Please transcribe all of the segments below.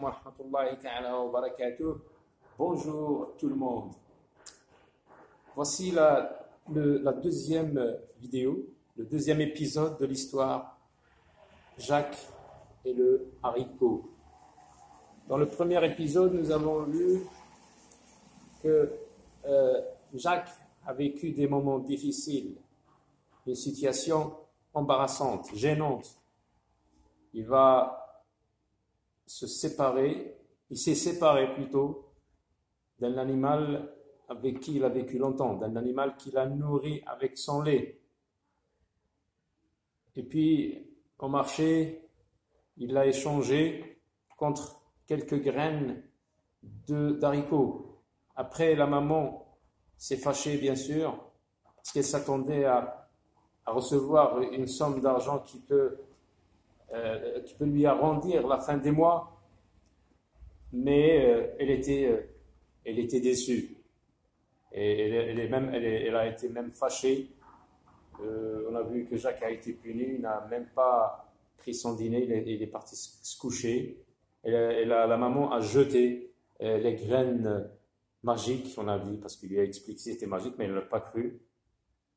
wa rahmatullahi ta'ala wa barakatuh. Bonjour tout le monde. Voici la deuxième vidéo, le deuxième épisode de l'histoire Jacques et le haricot. Dans le premier épisode, nous avons vu que Jacques a vécu des moments difficiles, une situation embarrassante, gênante. Il s'est séparé plutôt d'un animal avec qui il a vécu longtemps, d'un animal qu'il a nourri avec son lait. Et puis, au marché, il l'a échangé contre quelques graines d'haricots. Après, la maman s'est fâchée, bien sûr, parce qu'elle s'attendait à recevoir une somme d'argent qui peut lui arrondir la fin des mois, mais elle était déçue. Et elle a été même fâchée. On a vu que Jacques a été puni, il n'a même pas pris son dîner, il est parti se coucher. La maman a jeté les graines magiques, on a dit, parce qu'il lui a expliqué que c'était magique, mais elle ne l'a pas cru.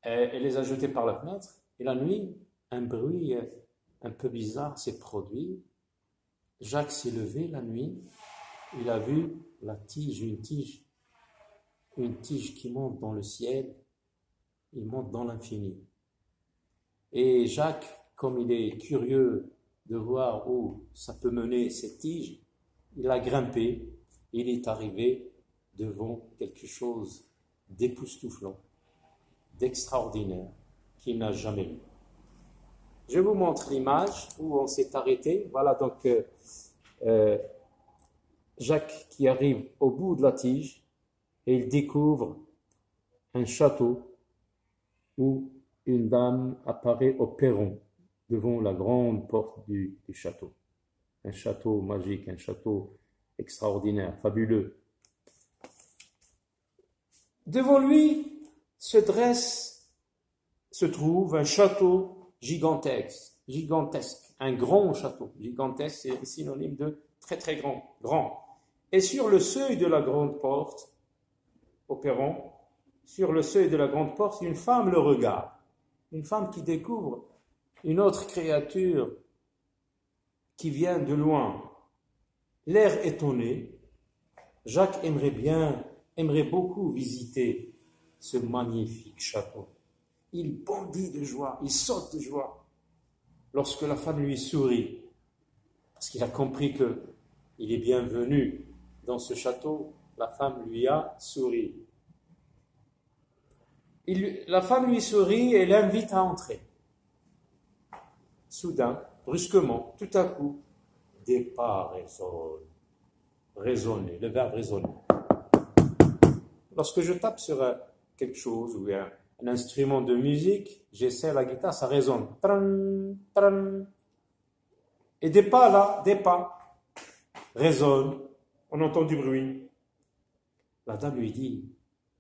Elle les a jetées par la fenêtre, et la nuit, un bruit un peu bizarre s'est produit. Jacques s'est levé la nuit, il a vu la tige, une tige qui monte dans le ciel, il monte dans l'infini. Et Jacques, comme il est curieux de voir où ça peut mener cette tige, il a grimpé, il est arrivé devant quelque chose d'époustouflant, d'extraordinaire, qu'il n'a jamais vu. Je vous montre l'image où on s'est arrêté. Voilà donc Jacques qui arrive au bout de la tige et il découvre un château où une dame apparaît au perron devant la grande porte du château. Un château magique, un château extraordinaire, fabuleux. Devant lui se trouve un château gigantesque, un grand château. Gigantesque, c'est synonyme de très très grand. Et sur le seuil de la grande porte, au perron, sur le seuil de la grande porte, une femme le regarde. Une femme qui découvre une autre créature qui vient de loin. L'air étonné, Jacques aimerait beaucoup visiter ce magnifique château. Il bondit de joie, il saute de joie lorsque la femme lui sourit, parce qu'il a compris qu'il est bienvenu dans ce château. La femme lui a souri. La femme lui sourit et l'invite à entrer. Soudain, brusquement, tout à coup, des pas résonner, le verbe résonner. Lorsque je tape sur quelque chose ou un instrument de musique, j'essaie la guitare, ça résonne. Tran, tran. Et des pas résonnent, on entend du bruit. La dame lui dit,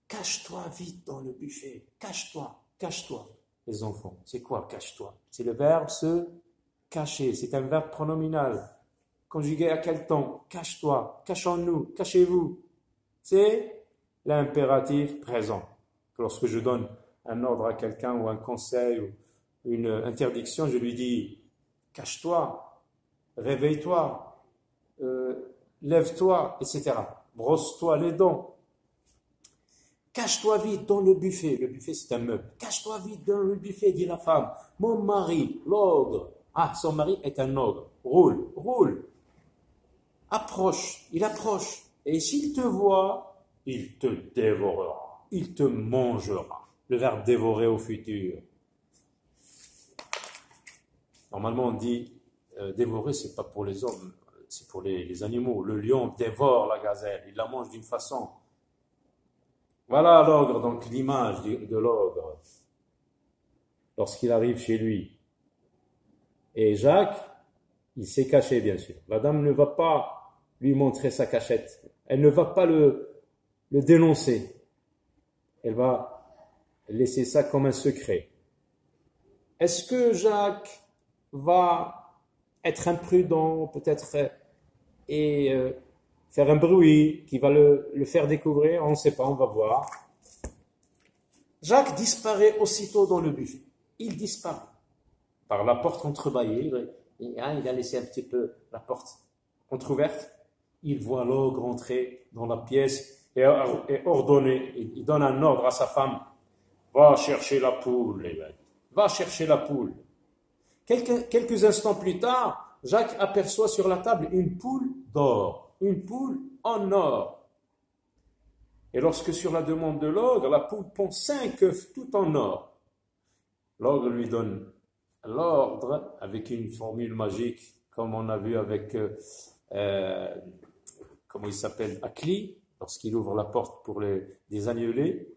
cache-toi vite dans le buffet, cache-toi. Les enfants, c'est quoi cache-toi? C'est le verbe se cacher, c'est un verbe pronominal. Conjugué à quel temps? Cache-toi, cachons-nous, cachez-vous. C'est l'impératif présent. Lorsque je donne un ordre à quelqu'un ou un conseil ou une interdiction, je lui dis cache-toi, réveille-toi, lève-toi, etc. Brosse-toi les dents. Cache-toi vite dans le buffet. Le buffet, c'est un meuble. Cache-toi vite dans le buffet, dit la femme. Mon mari, l'ogre. Ah, son mari est un ogre. Roule. Il approche. Et s'il te voit, il te dévorera. Il te mangera. Le verbe dévorer au futur. Normalement, on dit dévorer, c'est pas pour les hommes, c'est pour les animaux. Le lion dévore la gazelle, il la mange d'une façon. Voilà l'ogre, donc l'image de l'ogre lorsqu'il arrive chez lui. Et Jacques, il s'est caché, bien sûr. La dame ne va pas lui montrer sa cachette. Elle ne va pas le dénoncer. Elle va laisser ça comme un secret. Est-ce que Jacques va être imprudent, peut-être et faire un bruit qui va le faire découvrir, on ne sait pas, on va voir. Jacques disparaît aussitôt dans le buffet. Il disparaît. Par la porte entrebâillée, il a laissé un petit peu la porte entrouverte. Il voit l'ogre entrer dans la pièce et ordonner, il donne un ordre à sa femme. Va chercher la poule, va chercher la poule. Quelques instants plus tard, Jacques aperçoit sur la table une poule d'or, une poule en or. Et lorsque sur la demande de l'ogre, la poule pond 5 œufs tout en or, l'ogre lui donne l'ordre avec une formule magique, comme on a vu avec, comment il s'appelle, Acli, lorsqu'il ouvre la porte pour des agnelés.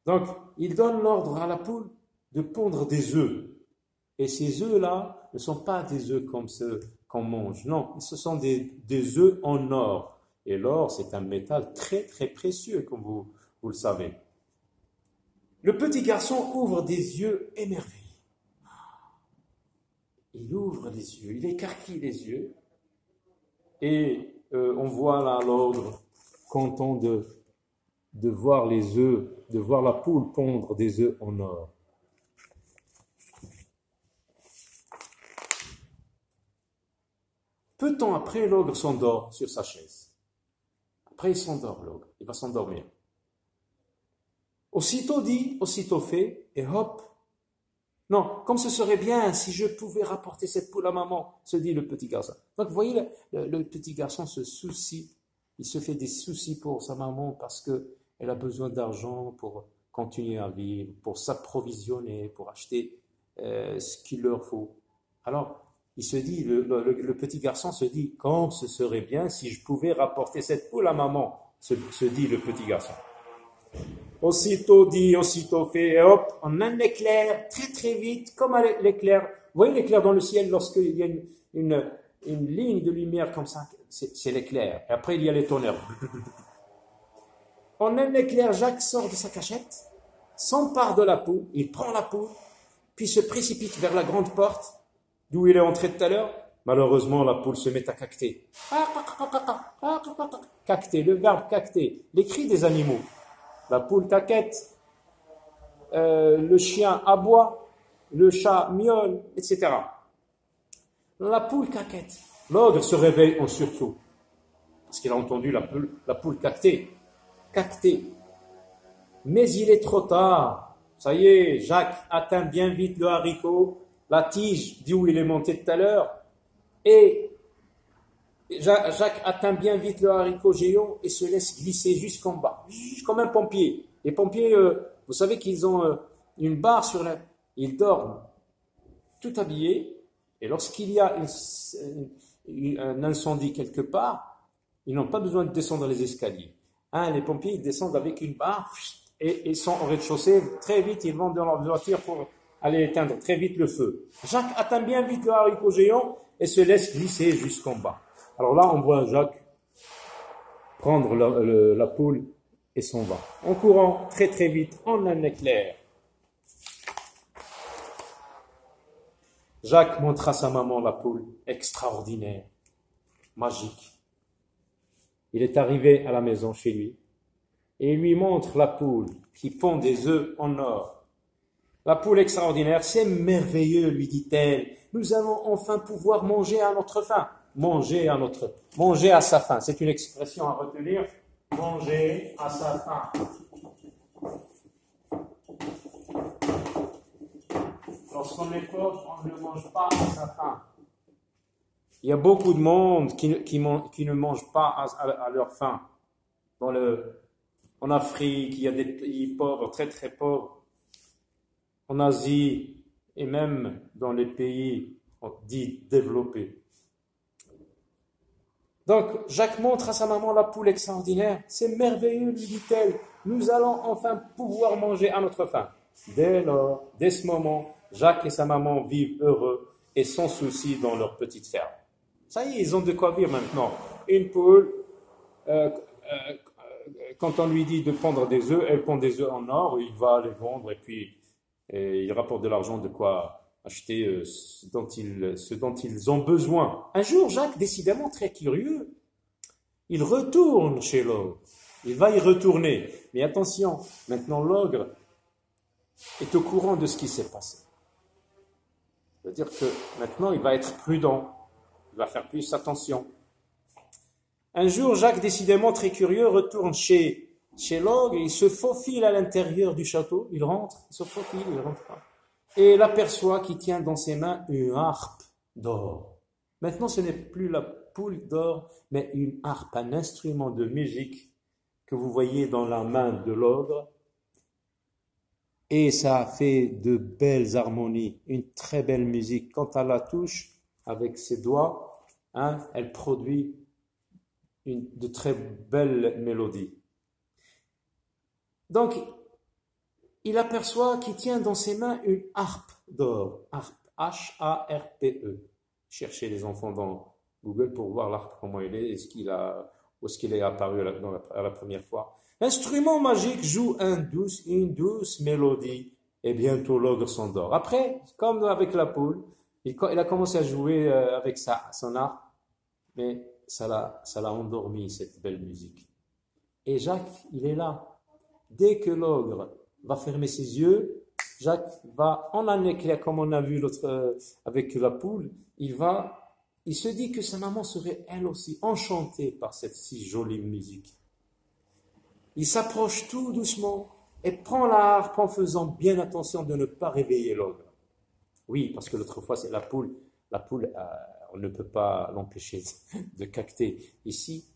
Donc, il donne l'ordre à la poule de pondre des œufs. Et ces œufs-là ne sont pas des œufs comme ceux qu'on mange. Non, ce sont des œufs en or. Et l'or, c'est un métal très, très précieux, comme vous le savez. Le petit garçon ouvre des yeux émerveillés. Il ouvre les yeux, il écarquille les yeux. Et on voit là l'ogre content de voir les œufs, de voir la poule pondre des œufs en or. Peu de temps après, l'ogre s'endort sur sa chaise. Après, il s'endort, l'ogre. Il va s'endormir. Aussitôt dit, aussitôt fait, et hop. Non, comme ce serait bien si je pouvais rapporter cette poule à maman, se dit le petit garçon. Donc, vous voyez, le petit garçon se soucie. Il se fait des soucis pour sa maman parce qu'elle a besoin d'argent pour continuer à vivre, pour s'approvisionner, pour acheter ce qu'il leur faut. Alors, il se dit, le petit garçon se dit, comme ce serait bien si je pouvais rapporter cette poule à maman, se dit le petit garçon. Aussitôt dit, aussitôt fait, et hop, en un éclair, très très vite, comme l'éclair. Vous voyez l'éclair dans le ciel lorsqu'il y a une ligne de lumière comme ça, c'est l'éclair. Et après, il y a les tonnerres. En un éclair, Jacques sort de sa cachette, s'empare de la poule, il prend la poule, puis se précipite vers la grande porte d'où il est entré tout à l'heure. Malheureusement, la poule se met à cacter. Cacter, le verbe cacter, les cris des animaux. La poule caquette, le chien aboie, le chat miaule, etc. La poule caquette. L'ogre se réveille en sursaut, parce qu'il a entendu la poule cacter. Mais il est trop tard. Ça y est, Jacques atteint bien vite le haricot, la tige d'où il est monté tout à l'heure, et Jacques atteint bien vite le haricot géant et se laisse glisser jusqu'en bas, comme un pompier. Les pompiers, vous savez qu'ils ont une barre sur la... Ils dorment tout habillés, et lorsqu'il y a un incendie quelque part, ils n'ont pas besoin de descendre les escaliers. Les pompiers, ils descendent avec une barre et ils sont au rez-de-chaussée. Très vite, ils vont dans leur voiture pour aller éteindre très vite le feu. Jacques atteint bien vite le haricot géant et se laisse glisser jusqu'en bas. Alors là, on voit Jacques prendre la poule et s'en va. En courant très très vite, en un éclair. Jacques montre à sa maman la poule, extraordinaire, magique. Il est arrivé à la maison chez lui et il lui montre la poule qui pond des œufs en or. La poule extraordinaire, c'est merveilleux, lui dit-elle. Nous allons enfin pouvoir manger à notre faim. Manger à sa faim. C'est une expression à retenir. Manger à sa faim. Lorsqu'on est pauvre, on ne mange pas à sa faim. Il y a beaucoup de monde qui ne mange pas à leur faim. En Afrique, il y a des pays pauvres, très très pauvres. En Asie et même dans les pays dits développés. Donc, Jacques montre à sa maman la poule extraordinaire. C'est merveilleux, lui dit-elle. Nous allons enfin pouvoir manger à notre faim. Dès ce moment, Jacques et sa maman vivent heureux et sans souci dans leur petite ferme. Ça y est, ils ont de quoi vivre maintenant. Une poule, quand on lui dit de pondre des œufs, elle pond des œufs en or, il va les vendre et puis il rapporte de l'argent de quoi acheter ce dont ils ont besoin. Un jour, Jacques, décidément très curieux, il retourne chez l'ogre. Il va y retourner. Mais attention, maintenant l'ogre est au courant de ce qui s'est passé. C'est-à-dire que maintenant, il va être prudent. Il va faire plus attention. Un jour, Jacques, décidément très curieux, retourne chez l'ogre. Il se faufile à l'intérieur du château. Il rentre, il se faufile, il rentre pas. Et il aperçoit qu'il tient dans ses mains une harpe d'or. Maintenant, ce n'est plus la poule d'or, mais une harpe, un instrument de musique que vous voyez dans la main de l'ogre. Et ça fait de belles harmonies, une très belle musique. Quand elle la touche avec ses doigts, elle produit de très belles mélodies. Donc, il aperçoit qu'il tient dans ses mains une harpe d'or, harpe, H-A-R-P-E. Cherchez les enfants dans Google pour voir l'harpe, comment il est, où est-ce qu'il est apparu à la première fois. L'instrument magique joue une douce mélodie et bientôt l'ogre s'endort. Après, comme avec la poule, il a commencé à jouer avec son harpe, mais ça l'a endormi, cette belle musique. Et Jacques, il est là. Dès que l'ogre va fermer ses yeux, Jacques va, en un éclair, comme on a vu avec la poule, il se dit que sa maman serait elle aussi enchantée par cette si jolie musique. Il s'approche tout doucement et prend la harpe en faisant bien attention de ne pas réveiller l'ogre. Oui, parce que l'autre fois, c'est la poule. La poule, on ne peut pas l'empêcher de cacter. Ici,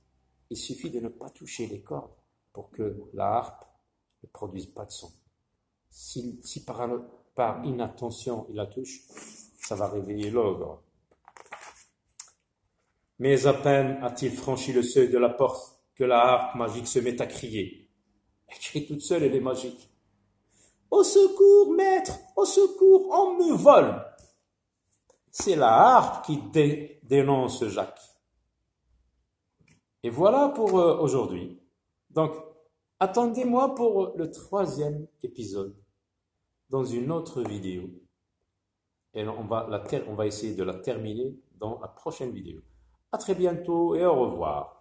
il suffit de ne pas toucher les cordes pour que la harpe ne produise pas de son. Si par inattention il la touche, ça va réveiller l'ogre. Mais à peine a-t-il franchi le seuil de la porte que la harpe magique se met à crier. Elle crie toute seule, elle est magique. « Au secours, maître! Au secours, on me vole !» C'est la harpe qui dénonce Jacques. Et voilà pour aujourd'hui. Donc, attendez-moi pour le 3e épisode dans une autre vidéo. Et on va essayer de la terminer dans la prochaine vidéo. À très bientôt et au revoir.